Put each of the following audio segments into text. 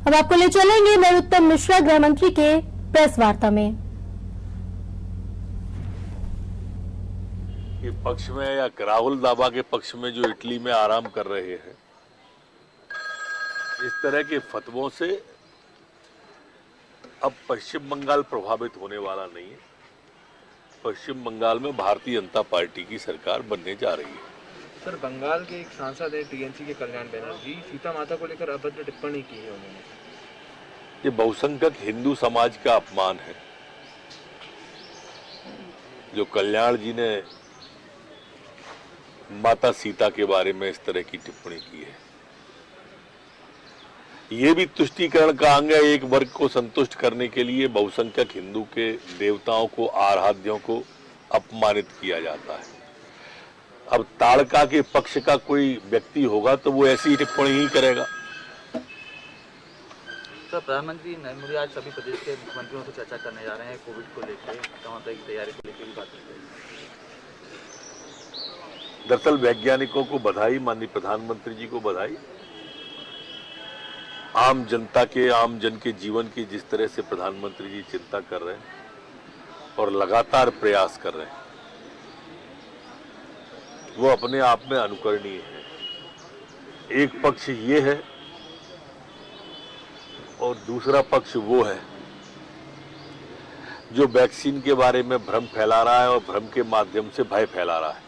अब आपको ले चलेंगे नरोत्तम मिश्रा गृह मंत्री के प्रेस वार्ता में। के पक्ष में या राहुल दावा के पक्ष में जो इटली में आराम कर रहे हैं, इस तरह के फतवों से अब पश्चिम बंगाल प्रभावित होने वाला नहीं है। पश्चिम बंगाल में भारतीय जनता पार्टी की सरकार बनने जा रही है। सर, बंगाल के एक सांसद है टीएमसी के कल्याण बनर्जी, सीता माता को लेकर अभद्र टिप्पणी की है उन्होंने। ये बहुसंख्यक हिंदू समाज का अपमान है जो कल्याण जी ने माता सीता के बारे में इस तरह की टिप्पणी की है। ये भी तुष्टीकरण का अंग है। एक वर्ग को संतुष्ट करने के लिए बहुसंख्यक हिंदू के देवताओं को, आराध्यों को अपमानित किया जाता है। अब ताड़का के पक्ष का कोई व्यक्ति होगा तो वो ऐसी टिप्पणी ही करेगा। सर, प्रधानमंत्री नरेंद्र मोदी आज सभी प्रदेश के मुख्यमंत्रियों से चर्चा करने जा रहे हैं कोविड को लेकर, टमाटर की तैयारी को लेकर भी बात की गई। दरअसल वैज्ञानिकों को बधाई, माननीय प्रधानमंत्री जी को बधाई। आम जनता के, आम जन के जीवन की जिस तरह से प्रधानमंत्री जी चिंता कर रहे हैं और लगातार प्रयास कर रहे हैं, वो अपने आप में अनुकरणीय है। एक पक्ष ये है और दूसरा पक्ष वो है जो वैक्सीन के बारे में भ्रम फैला रहा है और भ्रम के माध्यम से भय फैला रहा है।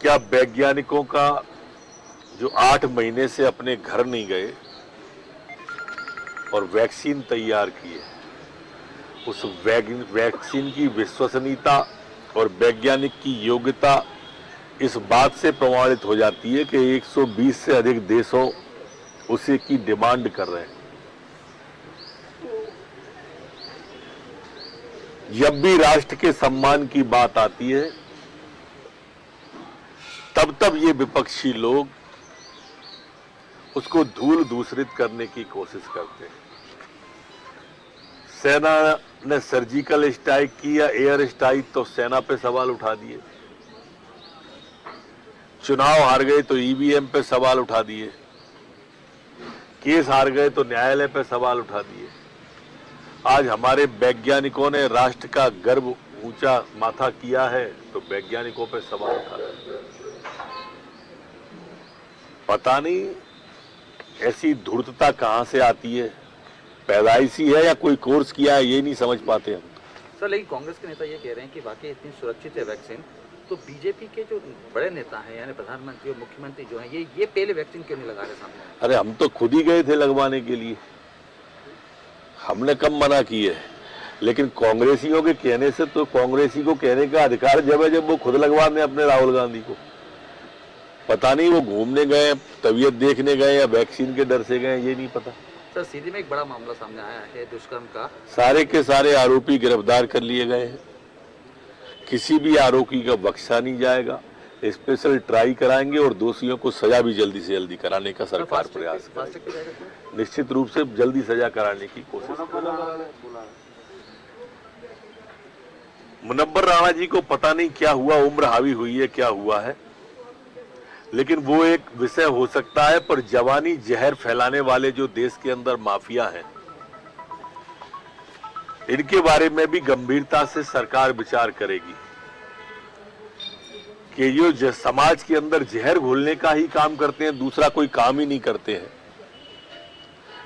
क्या वैज्ञानिकों का जो 8 महीने से अपने घर नहीं गए और वैक्सीन तैयार की है, उस वैक्सीन की विश्वसनीयता और वैज्ञानिक की योग्यता इस बात से प्रमाणित हो जाती है कि 120 से अधिक देशों उसे की डिमांड कर रहे हैं। जब भी राष्ट्र के सम्मान की बात आती है, तब ये विपक्षी लोग उसको धूल दूसरित करने की कोशिश करते हैं। सेना ने सर्जिकल स्ट्राइक की या एयर स्ट्राइक तो सेना पे सवाल उठा दिए, चुनाव हार गए तो ईवीएम पे सवाल उठा दिए, केस हार गए तो न्यायालय पे सवाल उठा दिए। आज हमारे वैज्ञानिकों ने राष्ट्र का गर्व ऊंचा माथा किया है तो वैज्ञानिकों पे सवाल उठा दिए। पता नहीं ऐसी धूर्तता कहां से आती है, पैदाइशी है या कोई कोर्स किया है, ये नहीं समझ पाते हम। सर, लेकिन कांग्रेस के नेता ये कह रहे हैं कि वाकई इतनी सुरक्षित है वैक्सीन, तो बीजेपी के जो बड़े नेता हैं यानी प्रधानमंत्री और मुख्यमंत्री जो हैं, ये पहले वैक्सीन क्यों नहीं लगा रहे सामने? अरे हम तो खुद ही गए थे लगवाने के लिए, हमने कब मना की है। लेकिन कांग्रेसियों के कहने से तो कांग्रेसी को कहने का अधिकार जब है जब वो खुद लगवा दें अपने राहुल गांधी को। पता नहीं वो घूमने गए, तबीयत देखने गए या वैक्सीन के डर से गए, ये नहीं पता। सर, सीधी में एक बड़ा मामला सामने आया है दुष्कर्म का। सारे के सारे आरोपी गिरफ्तार कर लिए गए हैं। किसी भी आरोपी का बख्शा नहीं जाएगा। स्पेशल ट्राई कराएंगे और दोषियों को सजा भी जल्दी से जल्दी कराने का सरकार प्रयास करेगी। निश्चित रूप से जल्दी सजा कराने की कोशिश करेगी। मुनव्वर राणा जी को पता नहीं क्या हुआ, उम्र हावी हुई है, क्या हुआ है, लेकिन वो एक विषय हो सकता है। पर जवानी जहर फैलाने वाले जो देश के अंदर माफिया हैं, इनके बारे में भी गंभीरता से सरकार विचार करेगी कि ये जो समाज के अंदर जहर घोलने का ही काम करते हैं, दूसरा कोई काम ही नहीं करते हैं,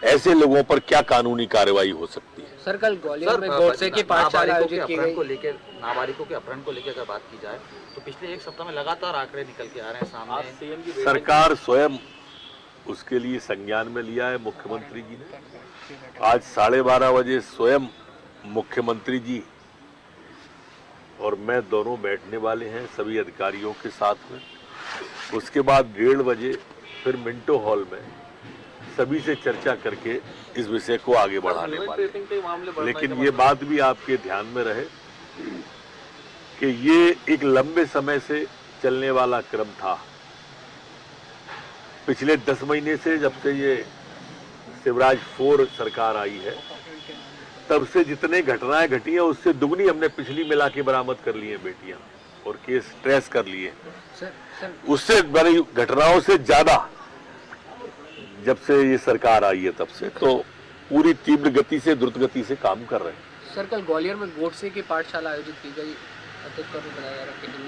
ऐसे लोगों पर क्या कानूनी कार्रवाई हो सकती है। सर, कल ग्वालियर में गोडसे की पाठशाला आयोजित की गई। नाबालिगों के अपहरण को लेकर अगर बात की जाए तो पिछले एक सप्ताह में लगातार आंकड़े निकल के आ रहे हैं सामने। सरकार स्वयं उसके लिए संज्ञान में लिया है। मुख्यमंत्री जी ने आज 12:30 बजे स्वयं मुख्यमंत्री जी और मैं दोनों बैठने वाले हैं सभी अधिकारियों के साथ में। उसके बाद 1:30 बजे फिर मिंटो हॉल में सभी से चर्चा करके इस विषय को आगे बढ़ाने वाले। लेकिन ये बात भी आपके ध्यान में रहे कि ये एक लंबे समय से चलने वाला क्रम था। पिछले 10 महीने से, जब से ये शिवराज 4 सरकार आई है, तब से जितने घटनाएं घटी हैं उससे दुगनी हमने पिछली मिला के बरामद कर ली हैं बेटियां और केस ट्रेस कर लिए। उससे बड़ी घटनाओं से ज्यादा जब से ये सरकार आई है तब से तो पूरी तीव्र गति से, द्रुत गति से काम कर रहे हैं। सर कल ग्वालियर में गोडसे की पाठशाला आयोजित की गई,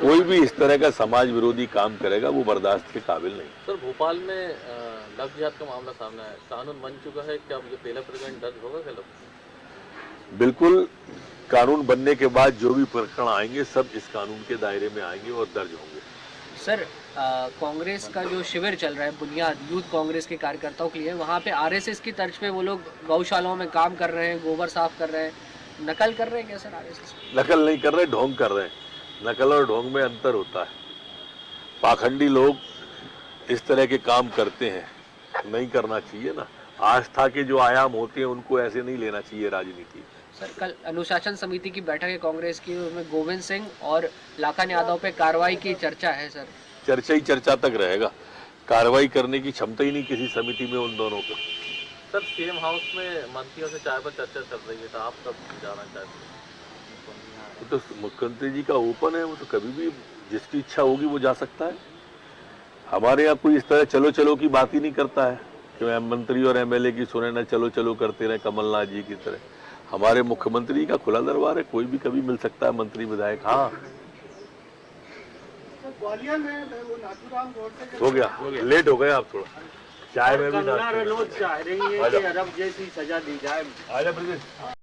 कोई भी इस तरह का समाज विरोधी काम करेगा वो बर्दाश्त के काबिल नहीं। सर भोपाल में लव जिहाद का मामला सामने आया, कानून बन चुका है, क्या ये पहला प्रकरण दर्ज होगा क्या? बिल्कुल, कानून बनने के बाद जो भी प्रकरण आएंगे सब इस कानून के दायरे में आएंगे और दर्ज होंगे। सर कांग्रेस का जो शिविर चल रहा है बुनियाद यूथ कांग्रेस के कार्यकर्ताओं के लिए, वहाँ पे आरएसएस की तर्ज पे वो लोग गौशालाओं में काम कर रहे हैं, गोबर साफ कर रहे हैं, नकल कर रहे हैं क्या सर आरएसएस? नकल नहीं कर रहे, ढोंग कर रहे हैं। नकल और ढोंग में अंतर होता है। पाखंडी लोग इस तरह के काम करते हैं, नहीं करना चाहिए ना। आस्था के जो आयाम होते हैं उनको ऐसे नहीं लेना चाहिए राजनीति। सर कल अनुशासन समिति की बैठक है कांग्रेस की, उसमें गोविंद सिंह और लाखन यादव पे कार्रवाई की चर्चा है सर। चर्चा ही चर्चा तक रहेगा, कार्रवाई करने की क्षमता ही नहीं किसी समिति में उन दोनों को। सर सीएम हाउस में मंत्रियों से चाय पर चर्चा चल रही है, तो आप कब जाना चाहते हैं? तो मुख्यमंत्री जी का ओपन है, वो तो कभी भी जिसकी इच्छा होगी वो जा सकता है। हमारे यहाँ कोई इस तरह चलो चलो की बात ही नहीं करता है कि मंत्री और एमएलए की सुने ना चलो चलो करते रहे कमलनाथ जी की तरह। हमारे मुख्यमंत्री जी का खुला दरबार है, कोई भी कभी मिल सकता है मंत्री विधायक। हाँ ग्वालियर में वो नाथूराम गोडसे हो गया, लेट हो गए आप थोड़ा। चाय में भी चाह रही है कि अरब जैसी सजा दी जाए। आजा